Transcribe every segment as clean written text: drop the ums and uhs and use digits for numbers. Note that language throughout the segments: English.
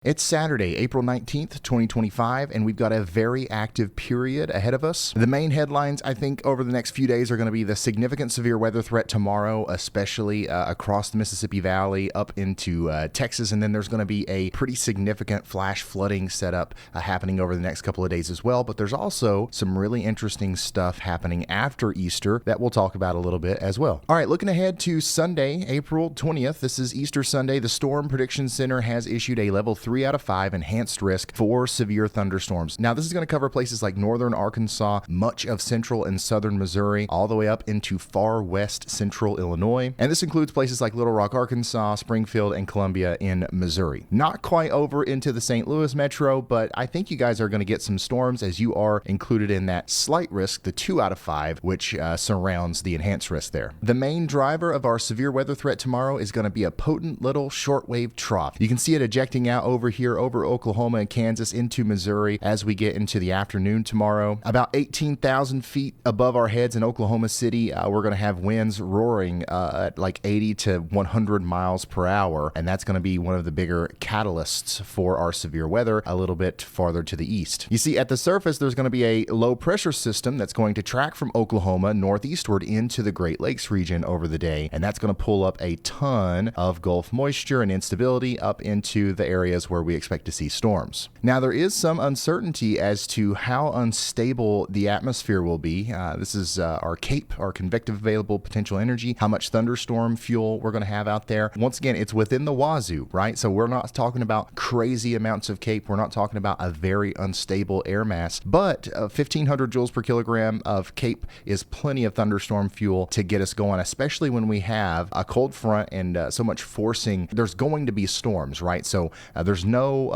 It's Saturday, April 19th, 2025, and we've got a very active period ahead of us. The main headlines, I think, over the next few days are going to be the significant severe weather threat tomorrow, especially across the Mississippi Valley up into Texas, and then there's going to be a pretty significant flash flooding setup happening over the next couple of days as well, but there's also some really interesting stuff happening after Easter that we'll talk about a little bit as well. All right, looking ahead to Sunday, April 20th, this is Easter Sunday. The Storm Prediction Center has issued a level 3 out of 5 enhanced risk for severe thunderstorms. Now, this is going to cover places like northern Arkansas, much of central and southern Missouri, all the way up into far west central Illinois. And this includes places like Little Rock, Arkansas, Springfield, and Columbia in Missouri. Not quite over into the St. Louis metro, but I think you guys are going to get some storms as you are included in that slight risk, the 2 out of 5, which surrounds the enhanced risk there. The main driver of our severe weather threat tomorrow is going to be a potent little shortwave trough. You can see it ejecting out over here over Oklahoma and Kansas into Missouri as we get into the afternoon tomorrow. About 18,000 feet above our heads in Oklahoma City, we're going to have winds roaring at like 80 to 100 miles per hour, and that's going to be one of the bigger catalysts for our severe weather a little bit farther to the east. You see, at the surface, there's going to be a low pressure system that's going to track from Oklahoma northeastward into the Great Lakes region over the day, and that's going to pull up a ton of Gulf moisture and instability up into the areas where we expect to see storms. Now, there is some uncertainty as to how unstable the atmosphere will be. This is our CAPE, our convective available potential energy, how much thunderstorm fuel we're going to have out there. Once again, it's within the wazoo, right? So we're not talking about crazy amounts of CAPE. We're not talking about a very unstable air mass, but 1,500 joules per kilogram of CAPE is plenty of thunderstorm fuel to get us going, especially when we have a cold front and so much forcing. There's going to be storms, right? So there's no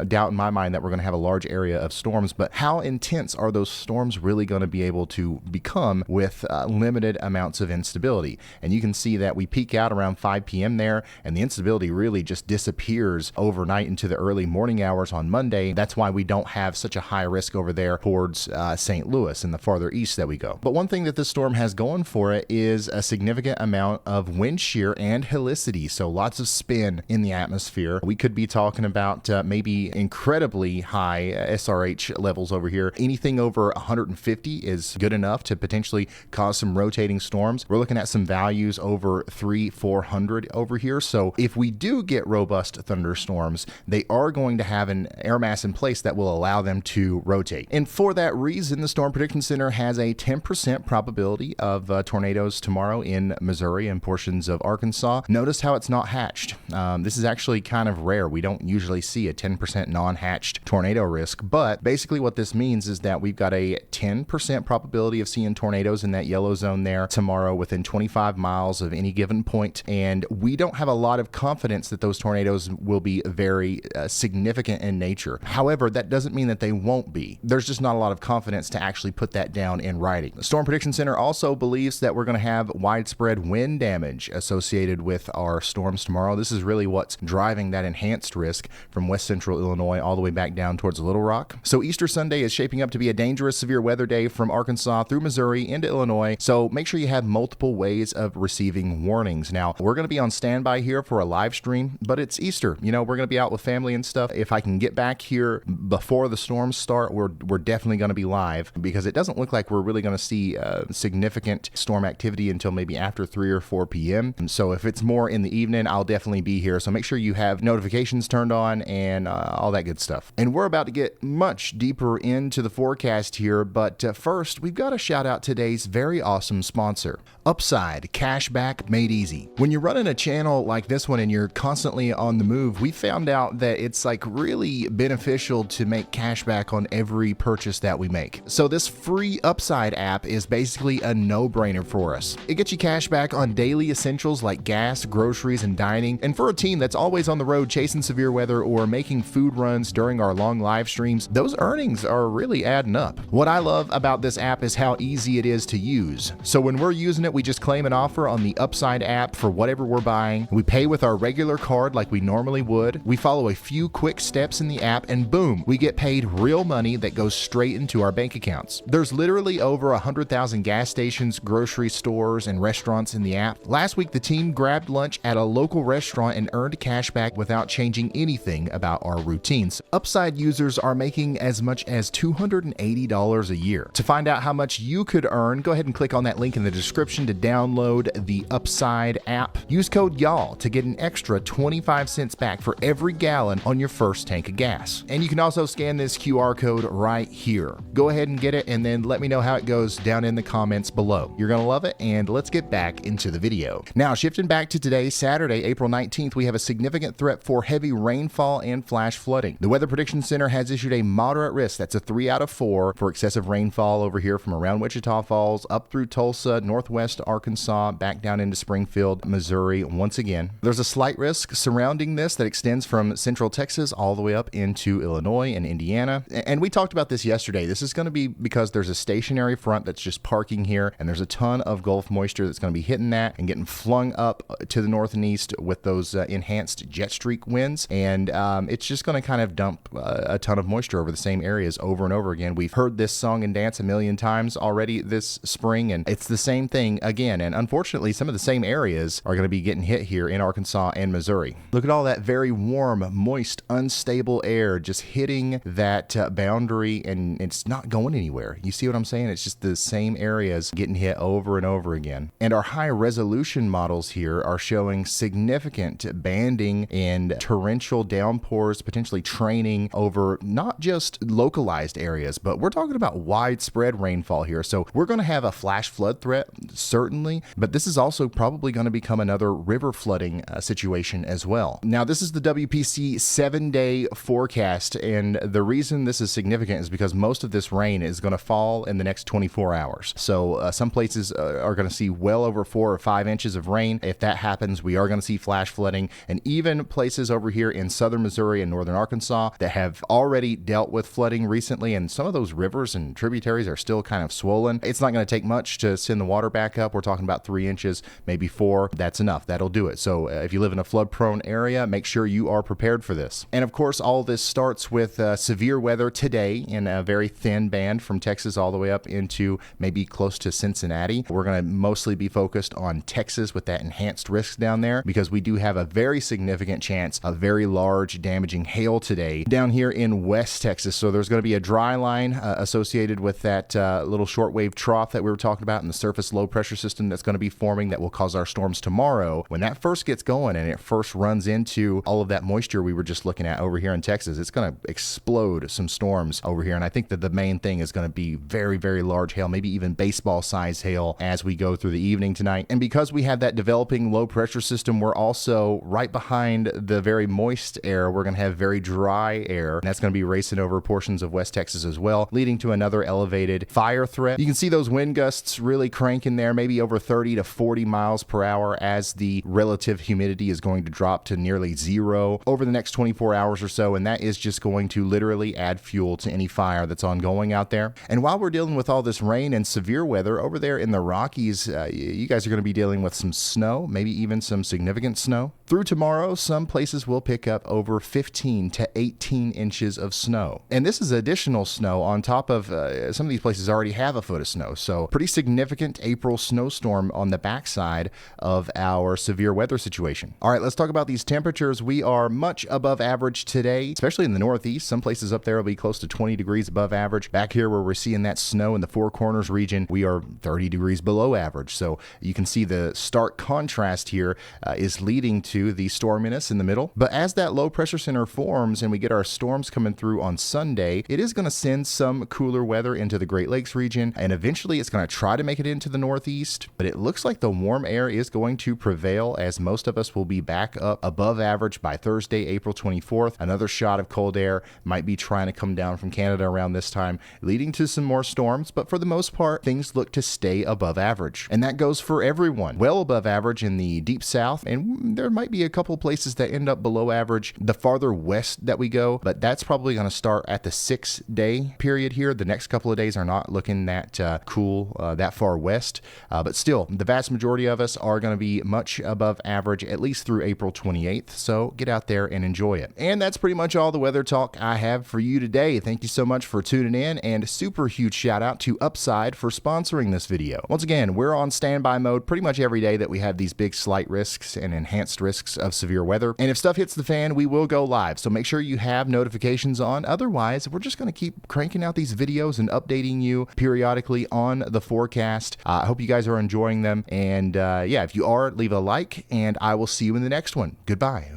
doubt in my mind that we're going to have a large area of storms, but how intense are those storms really going to be able to become with limited amounts of instability? And you can see that we peak out around 5 p.m. there, and the instability really just disappears overnight into the early morning hours on Monday. That's why we don't have such a high risk over there towards St. Louis and the farther east that we go. But one thing that this storm has going for it is a significant amount of wind shear and helicity, so lots of spin in the atmosphere. We could be talking about maybe incredibly high SRH levels over here. Anything over 150 is good enough to potentially cause some rotating storms. We're looking at some values over 300-400 over here. So if we do get robust thunderstorms, they are going to have an air mass in place that will allow them to rotate. And for that reason, the Storm Prediction Center has a 10% probability of tornadoes tomorrow in Missouri and portions of Arkansas. Notice how it's not hatched. This is actually kind of rare. We don't usually see a 10% non-hatched tornado risk, but basically what this means is that we've got a 10% probability of seeing tornadoes in that yellow zone there tomorrow within 25 miles of any given point, and we don't have a lot of confidence that those tornadoes will be very significant in nature. However, that doesn't mean that they won't be. There's just not a lot of confidence to actually put that down in writing. The Storm Prediction Center also believes that we're going to have widespread wind damage associated with our storms tomorrow. This is really what's driving that enhanced risk from west central Illinois all the way back down towards Little Rock. So Easter Sunday is shaping up to be a dangerous severe weather day from Arkansas through Missouri into Illinois. So make sure you have multiple ways of receiving warnings. Now, we're going to be on standby here for a live stream, but it's Easter. You know, we're going to be out with family and stuff. If I can get back here before the storms start, we're definitely going to be live, because it doesn't look like we're really going to see significant storm activity until maybe after 3 or 4 p.m. And so if it's more in the evening, I'll definitely be here. So make sure you have notifications turned on and all that good stuff. And we're about to get much deeper into the forecast here, but first, we've got to shout out today's very awesome sponsor, Upside, cashback made easy. When you're running a channel like this one and you're constantly on the move, we found out that it's like really beneficial to make cashback on every purchase that we make. So this free Upside app is basically a no-brainer for us. It gets you cashback on daily essentials like gas, groceries, and dining. And for a team that's always on the road chasing severe weather or making food runs during our long live streams, those earnings are really adding up. What I love about this app is how easy it is to use. So when we're using it, we just claim an offer on the Upside app for whatever we're buying. We pay with our regular card like we normally would. We follow a few quick steps in the app and boom, we get paid real money that goes straight into our bank accounts. There's literally over 100,000 gas stations, grocery stores, and restaurants in the app. Last week, the team grabbed lunch at a local restaurant and earned cash back without changing anything about our routines. Upside users are making as much as $280 a year. To find out how much you could earn, go ahead and click on that link in the description to download the Upside app. Use code YALL to get an extra 25 cents back for every gallon on your first tank of gas. And you can also scan this QR code right here. Go ahead and get it, and then let me know how it goes down in the comments below. You're gonna love it, and let's get back into the video. Now, shifting back to today, Saturday, April 19th, we have a significant threat for heavy rainfall and flash flooding. The Weather Prediction Center has issued a moderate risk, that's a 3 out of 4, for excessive rainfall over here from around Wichita Falls up through Tulsa, northwest Arkansas, back down into Springfield, Missouri. Once again, there's a slight risk surrounding this that extends from central Texas all the way up into Illinois and Indiana. And we talked about this yesterday. This is going to be because there's a stationary front that's just parking here, and there's a ton of Gulf moisture that's going to be hitting that and getting flung up to the north and east with those enhanced jet streak winds. And it's just going to kind of dump a ton of moisture over the same areas over and over again. We've heard this song and dance a million times already this spring, and it's the same thing again. And unfortunately, some of the same areas are going to be getting hit here in Arkansas and Missouri. Look at all that very warm, moist, unstable air just hitting that boundary, and it's not going anywhere. You see what I'm saying? It's just the same areas getting hit over and over again. And our high resolution models here are showing significant banding and torrential downpours, potentially training over not just localized areas, but we're talking about widespread rainfall here. So we're going to have a flash flood threat, certainly, but this is also probably going to become another river flooding situation as well. Now, this is the WPC 7-day forecast, and the reason this is significant is because most of this rain is going to fall in the next 24 hours. So some places are going to see well over 4 or 5 inches of rain. If that happens, we are going to see flash flooding, and even places over here in southern Missouri and northern Arkansas that have already dealt with flooding recently, and some of those rivers and tributaries are still kind of swollen. It's not going to take much to send the water back up. We're talking about 3 inches, maybe 4. That's enough. That'll do it. So if you live in a flood-prone area, make sure you are prepared for this. And of course, all this starts with severe weather today in a very thin band from Texas all the way up into maybe close to Cincinnati. We're going to mostly be focused on Texas with that enhanced risk down there, because we do have a very significant chance of very large damaging hail today down here in West Texas. So there's going to be a dry line associated with that little shortwave trough that we were talking about in the surface low pressure system that's going to be forming that will cause our storms tomorrow. When that first gets going and it first runs into all of that moisture we were just looking at over here in Texas, it's going to explode some storms over here. And I think that the main thing is going to be very, very large hail, maybe even baseball size hail as we go through the evening tonight. And because we have that developing low pressure system, we're also right behind the very moist air. We're going to have very dry air, and that's going to be racing over portions of West Texas as well, leading to another elevated fire threat. You can see those wind gusts really cranking there, maybe over 30 to 40 miles per hour as the relative humidity is going to drop to nearly 0 over the next 24 hours or so, and that is just going to literally add fuel to any fire that's ongoing out there. And while we're dealing with all this rain and severe weather over there in the Rockies, you guys are going to be dealing with some snow, maybe even some significant snow. Through tomorrow, some places will pick up over 15 to 18 inches of snow. And this is additional snow on top of some of these places already have a foot of snow. So pretty significant April snowstorm on the backside of our severe weather situation. All right, let's talk about these temperatures. We are much above average today, especially in the Northeast. Some places up there will be close to 20 degrees above average. Back here where we're seeing that snow in the Four Corners region, we are 30 degrees below average. So you can see the stark contrast here is leading to the storminess in the middle. But as that low pressure center forms and we get our storms coming through on Sunday, it is going to send some cooler weather into the Great Lakes region, and eventually it's going to try to make it into the Northeast. But it looks like the warm air is going to prevail, as most of us will be back up above average by Thursday, April 24th. Another shot of cold air might be trying to come down from Canada around this time, leading to some more storms. But for the most part, things look to stay above average. And that goes for everyone. Well above average in the deep south, and there might be a couple places that end up below average the farther west that we go, but that's probably going to start at the 6-day period here. The next couple of days are not looking that cool that far west, but still, the vast majority of us are going to be much above average, at least through April 28th, so get out there and enjoy it. And that's pretty much all the weather talk I have for you today. Thank you so much for tuning in, and super huge shout out to Upside for sponsoring this video. Once again, we're on standby mode pretty much every day that we have these big slight risks and enhanced risks of severe weather, and if stuff hits the a fan, we will go live. So make sure you have notifications on. Otherwise, we're just going to keep cranking out these videos and updating you periodically on the forecast. I hope you guys are enjoying them. And yeah, if you are, leave a like, and I will see you in the next one. Goodbye.